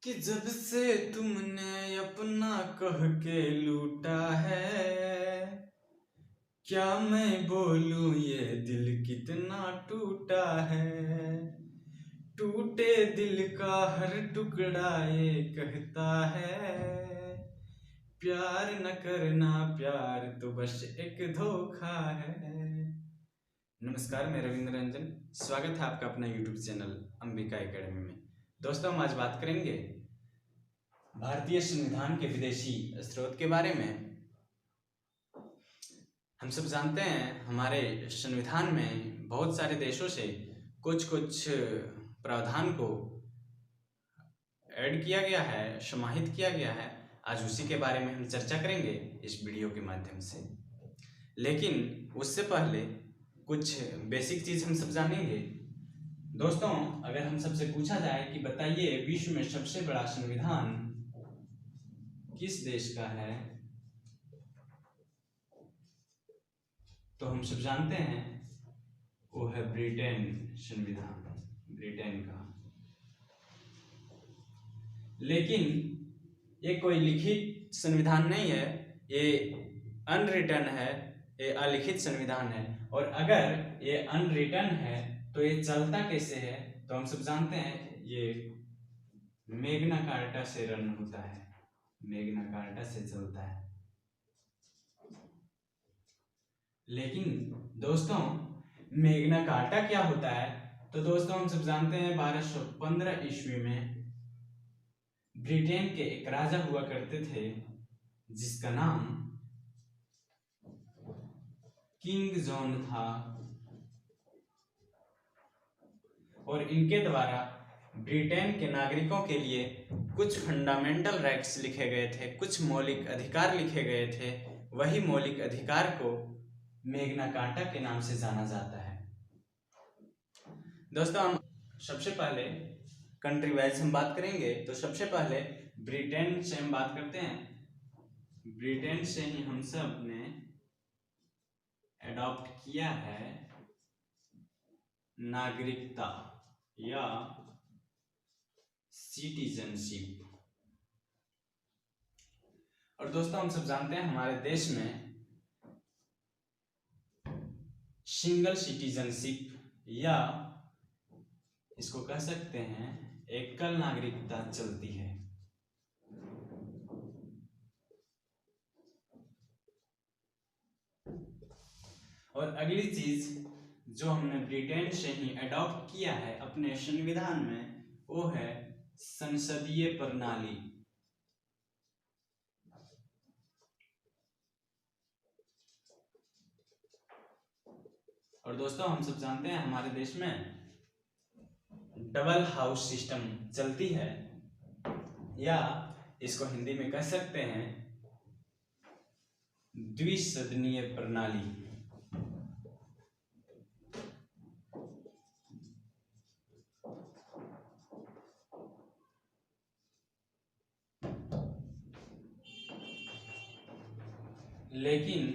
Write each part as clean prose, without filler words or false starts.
कि जब से तुमने अपना कह के लूटा है, क्या मैं बोलूं ये दिल कितना टूटा है। टूटे दिल का हर टुकड़ा ये कहता है, प्यार न करना, प्यार तो बस एक धोखा है। नमस्कार, मैं रविंद्र रंजन। स्वागत है आपका अपना यूट्यूब चैनल अंबिका एकेडमी में। दोस्तों, हम आज बात करेंगे भारतीय संविधान के विदेशी स्रोत के बारे में। हम सब जानते हैं हमारे संविधान में बहुत सारे देशों से कुछ कुछ प्रावधान को ऐड किया गया है, समाहित किया गया है। आज उसी के बारे में हम चर्चा करेंगे इस वीडियो के माध्यम से। लेकिन उससे पहले कुछ बेसिक चीज हम सब जानेंगे। दोस्तों, अगर हम सबसे पूछा जाए कि बताइए विश्व में सबसे बड़ा संविधान किस देश का है, तो हम सब जानते हैं वो है ब्रिटेन संविधान, ब्रिटेन का। लेकिन ये कोई लिखित संविधान नहीं है, ये अनरिटन है, ये अलिखित संविधान है। और अगर ये अनरिटन है तो ये चलता कैसे है, तो हम सब जानते हैं ये मैग्ना कार्टा से रन होता है, मैग्ना कार्टा से चलता है। लेकिन दोस्तों, मैग्ना कार्टा क्या होता है, तो दोस्तों हम सब जानते हैं 1215 ईस्वी में ब्रिटेन के एक राजा हुआ करते थे जिसका नाम किंग जॉन था। और इनके द्वारा ब्रिटेन के नागरिकों के लिए कुछ फंडामेंटल राइट्स लिखे गए थे, कुछ मौलिक अधिकार लिखे गए थे। वही मौलिक अधिकार को मैग्ना कार्टा के नाम से जाना जाता है। दोस्तों, हम सबसे पहले कंट्री वाइज हम बात करेंगे, तो सबसे पहले ब्रिटेन से हम बात करते हैं। ब्रिटेन से ही हम सब ने एडॉप्ट किया है नागरिकता या सिटीजनशिप। और दोस्तों, हम सब जानते हैं हमारे देश में सिंगल सिटीजनशिप या इसको कह सकते हैं एकल नागरिकता चलती है। और अगली चीज जो हमने ब्रिटेन से ही अडॉप्ट किया है अपने संविधान में, वो है संसदीय प्रणाली। और दोस्तों, हम सब जानते हैं हमारे देश में डबल हाउस सिस्टम चलती है, या इसको हिंदी में कह सकते हैं द्विसदनीय प्रणाली। लेकिन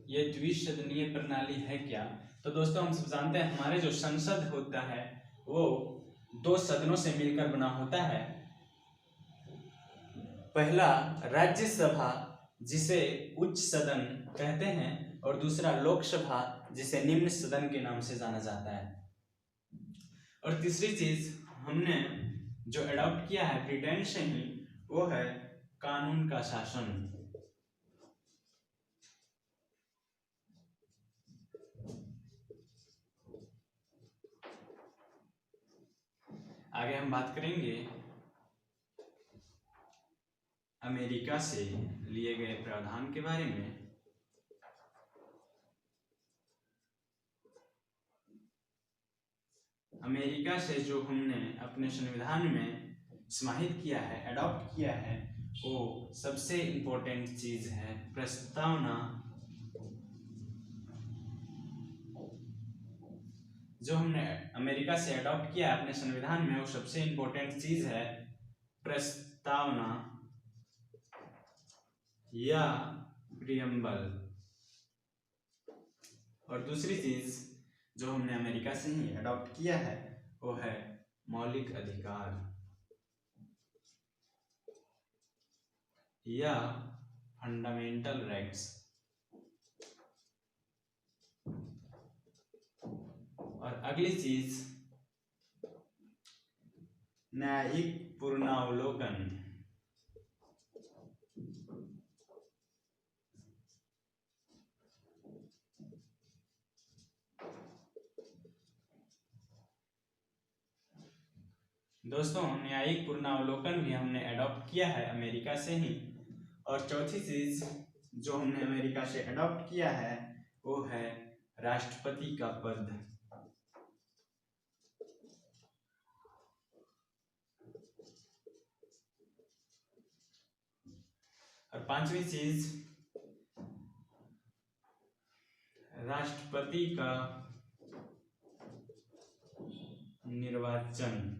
ये द्विसदनीय प्रणाली है क्या, तो दोस्तों हम सब जानते हैं हमारे जो संसद होता है वो दो सदनों से मिलकर बना होता है। पहला राज्यसभा, जिसे उच्च सदन कहते हैं, और दूसरा लोकसभा, जिसे निम्न सदन के नाम से जाना जाता है। और तीसरी चीज हमने जो अडॉप्ट किया है ब्रिटेन से ही, वो है कानून का शासन। आगे हम बात करेंगे अमेरिका से लिए गए प्रावधान के बारे में। अमेरिका से जो हमने अपने संविधान में समाहित किया है, अडॉप्ट किया है, वो सबसे इंपॉर्टेंट चीज है प्रस्तावना। जो हमने अमेरिका से अडॉप्ट किया है अपने संविधान में, वो सबसे इंपॉर्टेंट चीज है प्रस्तावना या प्रियम्बल। और दूसरी चीज जो हमने अमेरिका से ही अडॉप्ट किया है वो है मौलिक अधिकार। या फंडामेंटल राइट्स। और अगली चीज, न्यायिक पुनरावलोकन। दोस्तों, न्यायिक पुनरावलोकन भी हमने अडॉप्ट किया है अमेरिका से ही। और चौथी चीज जो हमने अमेरिका से अडॉप्ट किया है वो है राष्ट्रपति का पद। और पांचवी चीज, राष्ट्रपति का निर्वाचन।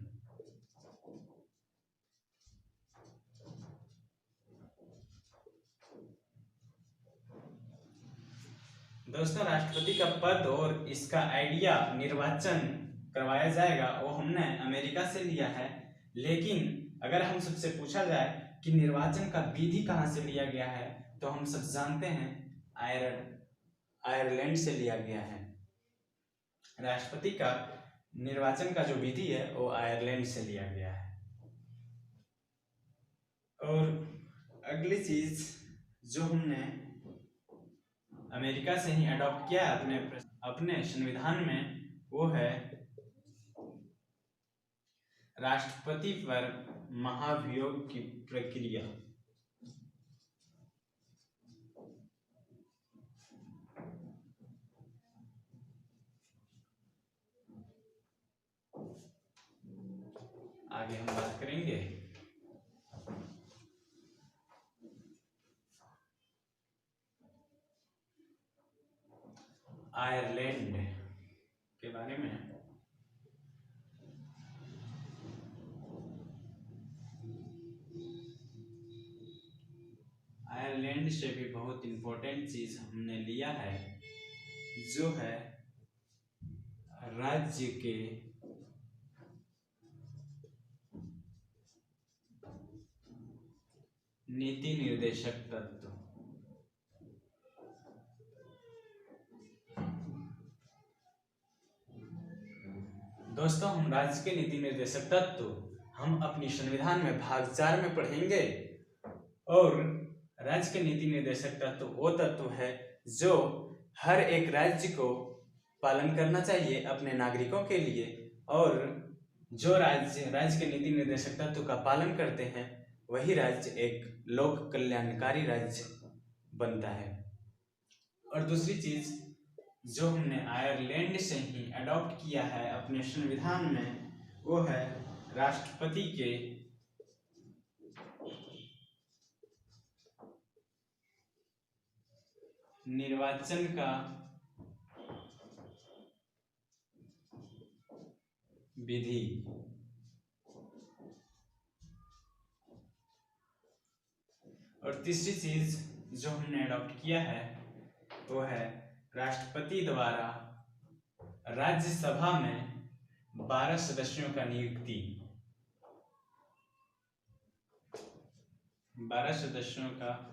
दोस्तों, राष्ट्रपति का पद और इसका आइडिया निर्वाचन करवाया जाएगा वो हमने अमेरिका से लिया है। लेकिन अगर हम सबसे पूछा जाए कि निर्वाचन का विधि कहाँ से लिया गया है, तो हम सब जानते हैं आयरलैंड से लिया गया है। राष्ट्रपति का निर्वाचन का जो विधि है वो आयरलैंड से लिया गया है। और अगली चीज जो हमने अमेरिका से ही अडॉप्ट किया अपने संविधान में वो है राष्ट्रपति पर महाभियोग की प्रक्रिया। आगे हम बात करेंगे आयरलैंड के बारे में। आयरलैंड से भी बहुत इंपॉर्टेंट चीज हमने लिया है जो है राज्य के नीति निर्देशक तत्व। दोस्तों, हम राज्य के नीति निर्देशक तत्व हम अपनी संविधान में भाग 4 में पढ़ेंगे। और राज्य के नीति निर्देशक तत्व वो तत्व है जो हर एक राज्य को पालन करना चाहिए अपने नागरिकों के लिए। और जो राज्य के नीति निर्देशक तत्व का पालन करते हैं वही राज्य एक लोक कल्याणकारी राज्य बनता है। और दूसरी चीज जो हमने आयरलैंड से ही अडॉप्ट किया है अपने संविधान में वो है राष्ट्रपति के निर्वाचन का विधि। और तीसरी चीज जो हमने अडॉप्ट किया है वो है राष्ट्रपति द्वारा राज्यसभा में 12 सदस्यों का नियुक्ति। 12 सदस्यों का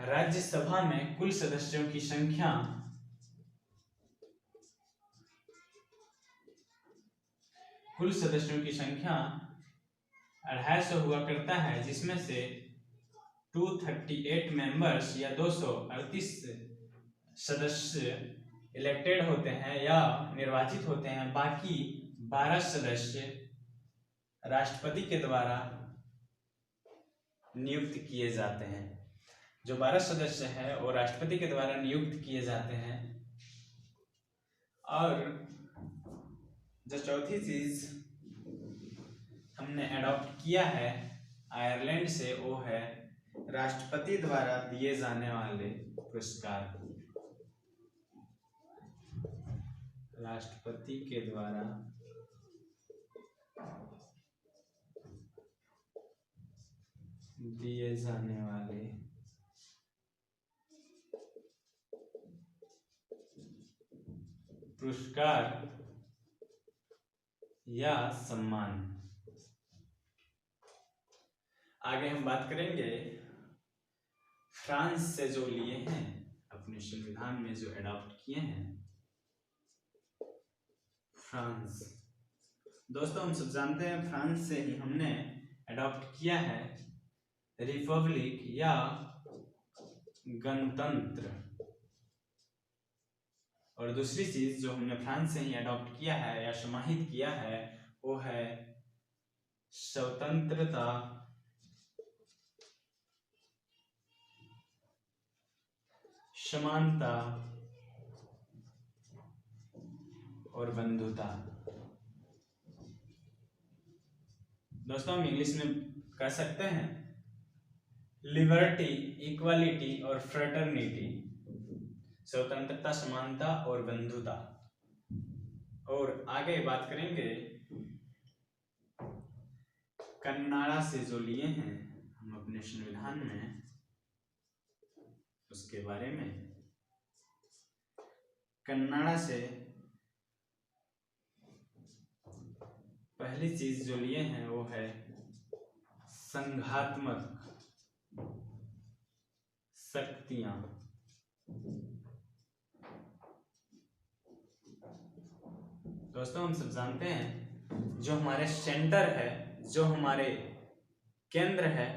राज्यसभा में कुल सदस्यों की संख्या 250 हुआ करता है, जिसमें से 238 मेंबर्स या 238 सदस्य इलेक्टेड होते हैं या निर्वाचित होते हैं। बाकी 12 सदस्य राष्ट्रपति के द्वारा नियुक्त किए जाते हैं। जो 12 सदस्य हैं वो राष्ट्रपति के द्वारा नियुक्त किए जाते हैं। और जो चौथी चीज हमने अडॉप्ट किया है आयरलैंड से वो है राष्ट्रपति द्वारा दिए जाने वाले पुरस्कार। राष्ट्रपति के द्वारा दिए जाने वाले पुरस्कार या सम्मान। आगे हम बात करेंगे फ्रांस से जो लिए हैं, अपने संविधान में जो एडॉप्ट किए हैं फ्रांस। दोस्तों हम सब जानते हैं फ्रांस से ही हमने एडॉप्ट किया है रिपब्लिक या गणतंत्र। और दूसरी चीज जो हमने फ्रांस से ही अडॉप्ट किया है या समाहित किया है वो है स्वतंत्रता समानता और बंधुता। दोस्तों हम इंग्लिश में कह सकते हैं लिबर्टी, इक्वालिटी और फ्रेटर्निटी, स्वतंत्रता समानता और बंधुता। और आगे बात करेंगे कन्नाडा से जो लिए हैं हम अपने संविधान में उसके बारे में। कन्नाडा से पहली चीज जो लिए हैं वो है संघात्मक शक्तियां। दोस्तों हम सब जानते हैं जो हमारे सेंटर है, जो हमारे केंद्र है,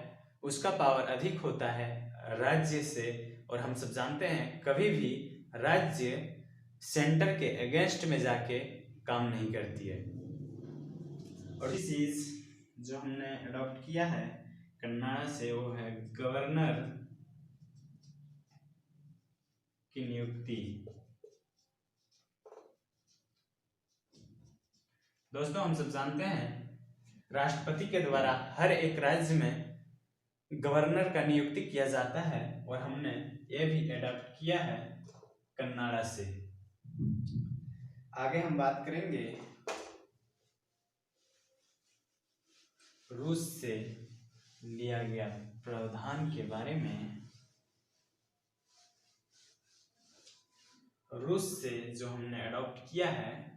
उसका पावर अधिक होता है राज्य से। और हम सब जानते हैं कभी भी राज्य सेंटर के अगेंस्ट में जाके काम नहीं करती है। और इस चीज जो हमने अडॉप्ट किया है कन्नाडा से वो है गवर्नर की नियुक्ति। दोस्तों हम सब जानते हैं राष्ट्रपति के द्वारा हर एक राज्य में गवर्नर का नियुक्ति किया जाता है और हमने ये भी अडॉप्ट किया है कन्नाडा से। आगे हम बात करेंगे रूस से लिया गया प्रावधान के बारे में। रूस से जो हमने अडॉप्ट किया है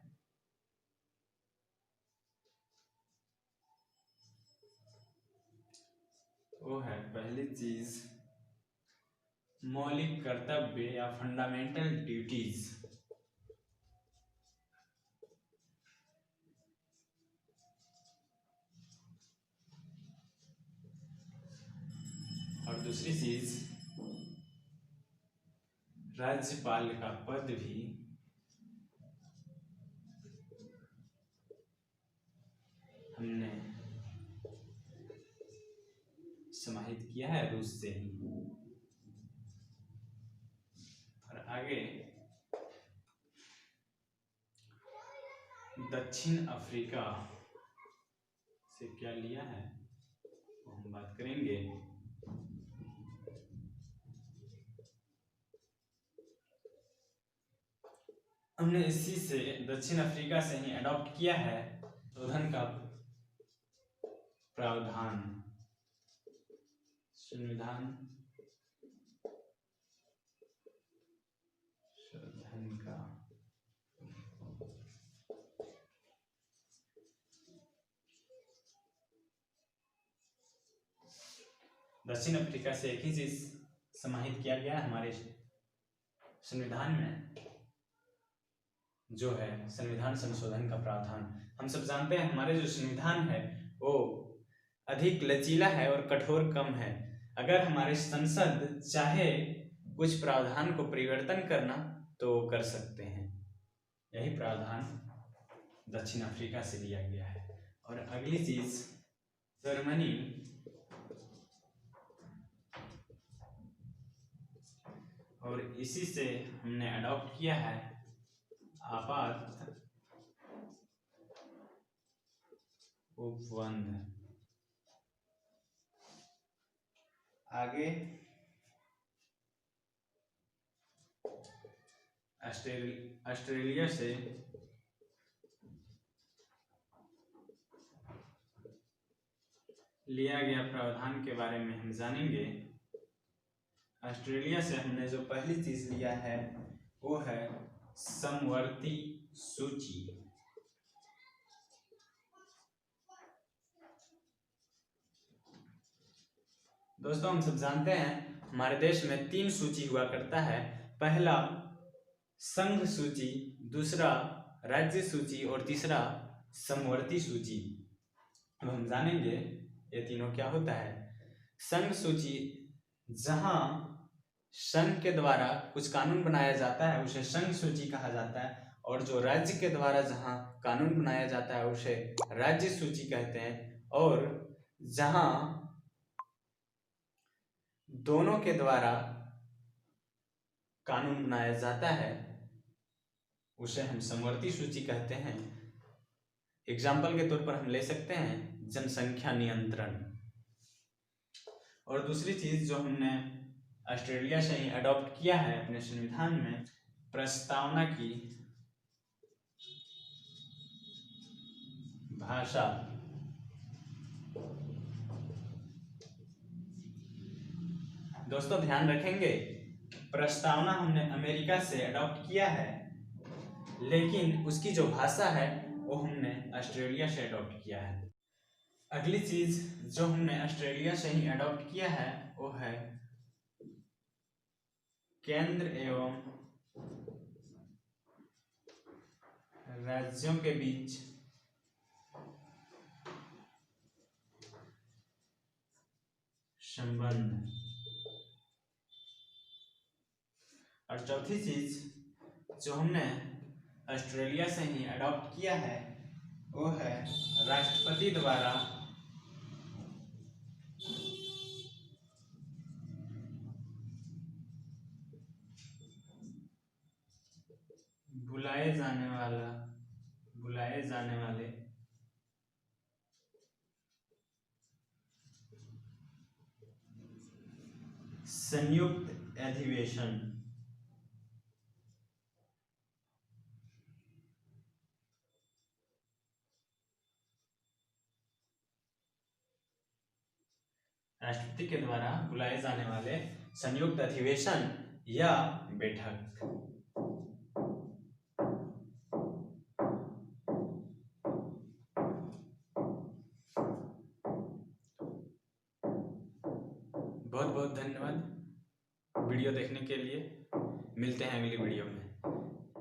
वो है पहली चीज मौलिक कर्तव्य या फंडामेंटल ड्यूटीज। और दूसरी चीज राज्यपाल का पद भी हमने समाहित किया है रूस से ही। और आगे दक्षिण अफ्रीका से क्या लिया है वो हम बात करेंगे। हमने इसी से दक्षिण अफ्रीका से ही अडॉप्ट किया है संशोधन का प्रावधान, संविधान संशोधन का। दक्षिण अफ्रीका से एक ही चीज समाहित किया गया हमारे संविधान में जो है संविधान संशोधन का प्रावधान। हम सब जानते हैं हमारे जो संविधान है वो अधिक लचीला है और कठोर कम है। अगर हमारे संसद चाहे कुछ प्रावधान को परिवर्तन करना तो कर सकते हैं। यही प्रावधान दक्षिण अफ्रीका से लिया गया है। और अगली चीज जर्मनी और इसी से हमने अडॉप्ट किया है आपात उपबंध। आगे ऑस्ट्रेलिया से लिया गया प्रावधान के बारे में हम जानेंगे। ऑस्ट्रेलिया से हमने जो पहली चीज लिया है वो है समवर्ती सूची। दोस्तों हम सब जानते हैं हमारे देश में 3 सूची हुआ करता है। पहला संघ सूची, दूसरा राज्य सूची और तीसरा समवर्ती सूची। अब हम जानेंगे ये तीनों क्या होता है। संघ सूची, जहां संघ के द्वारा कुछ कानून बनाया जाता है उसे संघ सूची कहा जाता है, और जो राज्य के द्वारा जहां कानून बनाया जाता है उसे राज्य सूची कहते हैं, और जहां दोनों के द्वारा कानून बनाया जाता है उसे हम समवर्ती सूची कहते हैं। एग्जाम्पल के तौर पर हम ले सकते हैं जनसंख्या नियंत्रण। और दूसरी चीज जो हमने ऑस्ट्रेलिया से ही अडॉप्ट किया है अपने संविधान में, प्रस्तावना की भाषा। दोस्तों ध्यान रखेंगे, प्रस्तावना हमने अमेरिका से अडॉप्ट किया है, लेकिन उसकी जो भाषा है वो हमने ऑस्ट्रेलिया से अडॉप्ट किया है। अगली चीज जो हमने ऑस्ट्रेलिया से ही अडॉप्ट किया है वो है केंद्र एवं राज्यों के बीच संबंध। और चौथी चीज जो हमने ऑस्ट्रेलिया से ही अडॉप्ट किया है वो है राष्ट्रपति द्वारा बुलाए जाने वाले संयुक्त अधिवेशन। राष्ट्रपति के द्वारा बुलाए जाने वाले संयुक्त अधिवेशन या बैठक। बहुत बहुत धन्यवाद वीडियो देखने के लिए। मिलते हैं अगली वीडियो में।